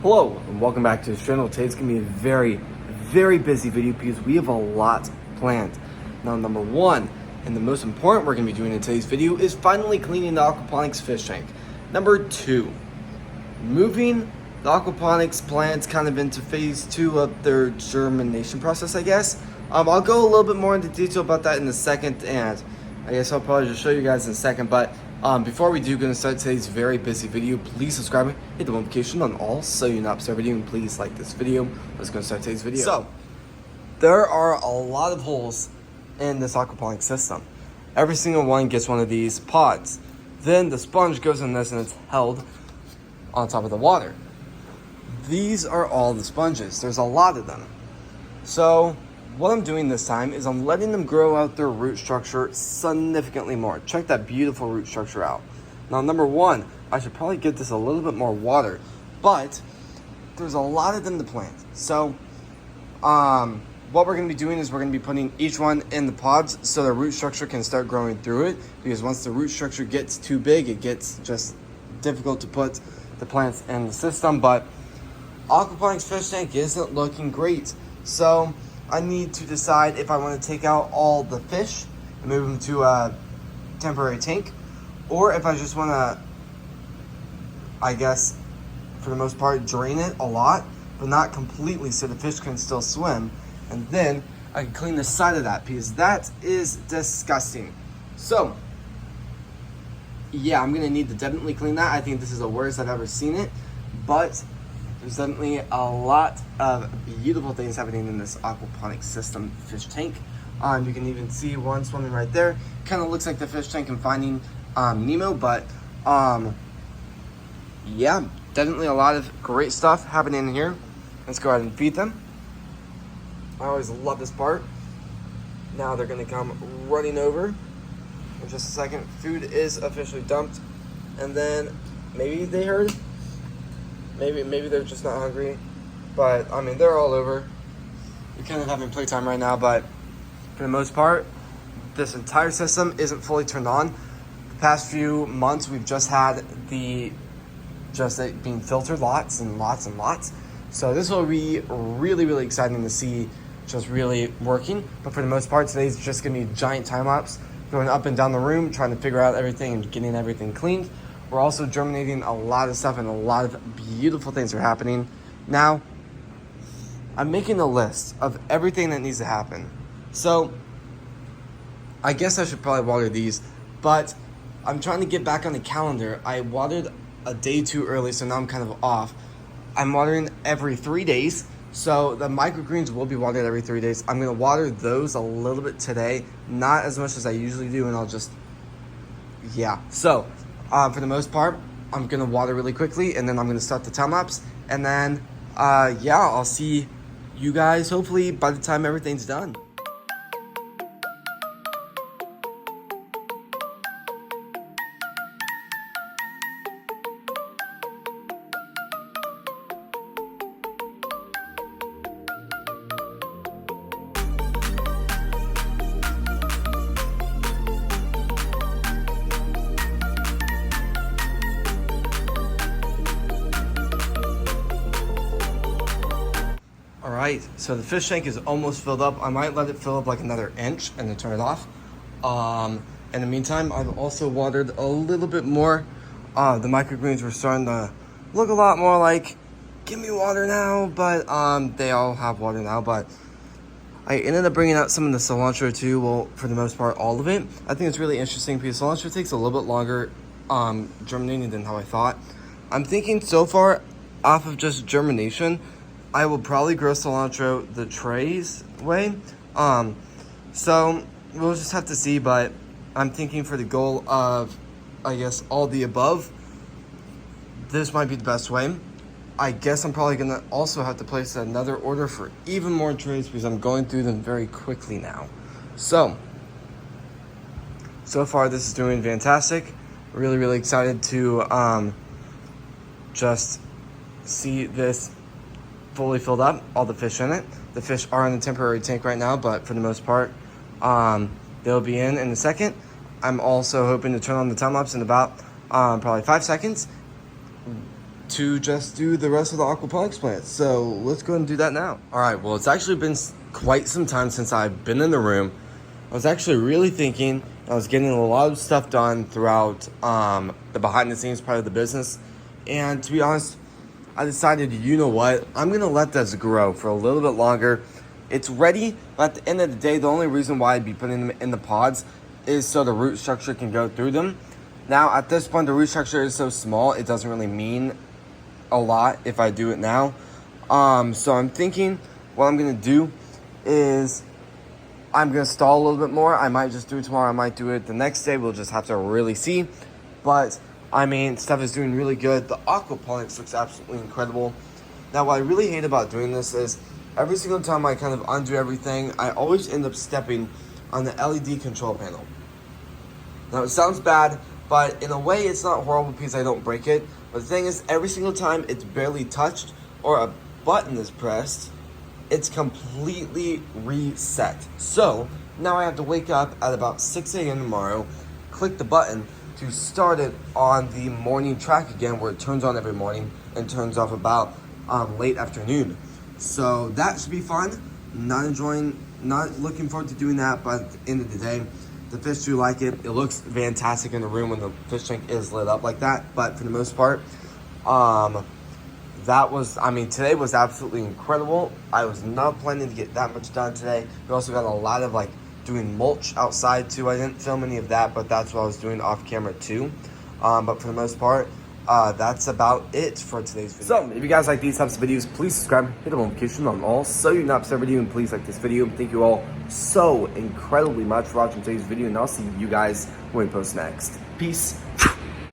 Hello and welcome back to the channel. Today's gonna be a very busy video because we have a lot planned. Now, number one, and the most important we're gonna be doing in today's video is finally cleaning the aquaponics fish tank. Number two, moving the aquaponics plants kind of into phase 2 of their germination process, I guess. I'll go a little bit more into detail about that in a second, and I guess I'll probably just show you guys in a second, but before we do gonna start today's very busy video, please subscribe, hit the notification on all so you're not missing a video, and please like this video. Let's go start today's video. So, there are a lot of holes in this aquaponics system. Every single one gets one of these pods. Then the sponge goes in this and it's held on top of the water. These are all the sponges. There's a lot of them. So, what I'm doing this time is I'm letting them grow out their root structure significantly more. Check that beautiful root structure out. Now, number one, I should probably give this a little bit more water, but there's a lot of them to plant. So, what we're going to be doing is we're going to be putting each one in the pods so the root structure can start growing through it, because once the root structure gets too big, it gets just difficult to put the plants in the system. But aquaponics fish tank isn't looking great. So, I need to decide if I want to take out all the fish and move them to a temporary tank, or if I just want to, I guess, for the most part, drain it a lot, but not completely so the fish can still swim. And then I can clean the side of that because that is disgusting. So, yeah, I'm going to need to definitely clean that. I think this is the worst I've ever seen it, but there's definitely a lot of beautiful things happening in this aquaponics system fish tank. You can even see one swimming right there. Kind of looks like the fish tank in Finding Nemo, but yeah, definitely a lot of great stuff happening in here. Let's go ahead and feed them. I always love this part. Now they're gonna come running over in just a second. Food is officially dumped, and then maybe they heard. Maybe they're just not hungry, but I mean, they're all over. We're kind of having playtime right now, but for the most part, this entire system isn't fully turned on. The past few months, we've just had it being filtered lots and lots and lots. So this will be really exciting to see just really working. But for the most part, today's just gonna be giant time lapse, going up and down the room, trying to figure out everything and getting everything cleaned. We're also germinating a lot of stuff, and a lot of beautiful things are happening. Now, I'm making a list of everything that needs to happen. So, I guess I should probably water these, but I'm trying to get back on the calendar. I watered a day too early, so now I'm kind of off. I'm watering every 3 days, so the microgreens will be watered every 3 days. I'm gonna water those a little bit today, not as much as I usually do, and I'll just, yeah. So, for the most part, I'm gonna water really quickly, and then I'm gonna start the time lapse, and then, yeah, I'll see you guys hopefully by the time everything's done. Alright, so the fish tank is almost filled up. I might let it fill up like another inch and then turn it off. In the meantime, I've also watered a little bit more. The microgreens were starting to look a lot more like, give me water now, but they all have water now. But I ended up bringing out some of the cilantro too. Well, for the most part, all of it. I think it's really interesting because cilantro takes a little bit longer germinating than how I thought. I'm thinking so far off of just germination, I will probably grow cilantro the trays way. So we'll just have to see, but I'm thinking for the goal of, I guess, all the above, this might be the best way. I guess I'm probably gonna also have to place another order for even more trays because I'm going through them very quickly now. So far this is doing fantastic. Really excited to just see this fully filled up, all the fish in it. The fish are in the temporary tank right now, but for the most part, they'll be in a second. I'm also hoping to turn on the time lapse in about probably 5 seconds to just do the rest of the aquaponics plants. So let's go and do that now. All right, well, it's actually been quite some time since I've been in the room. I was actually really thinking, I was getting a lot of stuff done throughout the behind the scenes part of the business. And to be honest, I decided, you know what, I'm gonna let this grow for a little bit longer. It's ready, but at the end of the day, the only reason why I'd be putting them in the pods is so the root structure can go through them. Now, at this point, the root structure is so small, it doesn't really mean a lot if I do it now. So I'm thinking what I'm gonna do is I'm gonna stall a little bit more. I might just do it tomorrow, I might do it the next day. We'll just have to really see. But I mean, stuff is doing really good. The aquaponics looks absolutely incredible. Now, what I really hate about doing this is every single time I kind of undo everything, I always end up stepping on the LED control panel. Now, it sounds bad, but in a way, it's not horrible because I don't break it. But the thing is, every single time it's barely touched or a button is pressed, it's completely reset. So now I have to wake up at about 6 a.m. tomorrow, click the button to start it on the morning track again, where it turns on every morning and turns off about late afternoon. So that should be fun. Not looking forward to doing that, but at the end of the day, the fish do like it. It looks fantastic in the room when the fish tank is lit up like that. But for the most part, today was absolutely incredible. I was not planning to get that much done today. We also got a lot of doing mulch outside too. I didn't film any of that, but that's what I was doing off camera too. But for the most part, that's about it for today's video. So if you guys like these types of videos, please subscribe, hit the notification on all so you're not missing a video, and please like this video. Thank you all so incredibly much for watching today's video, and I'll see you guys when we post next. Peace.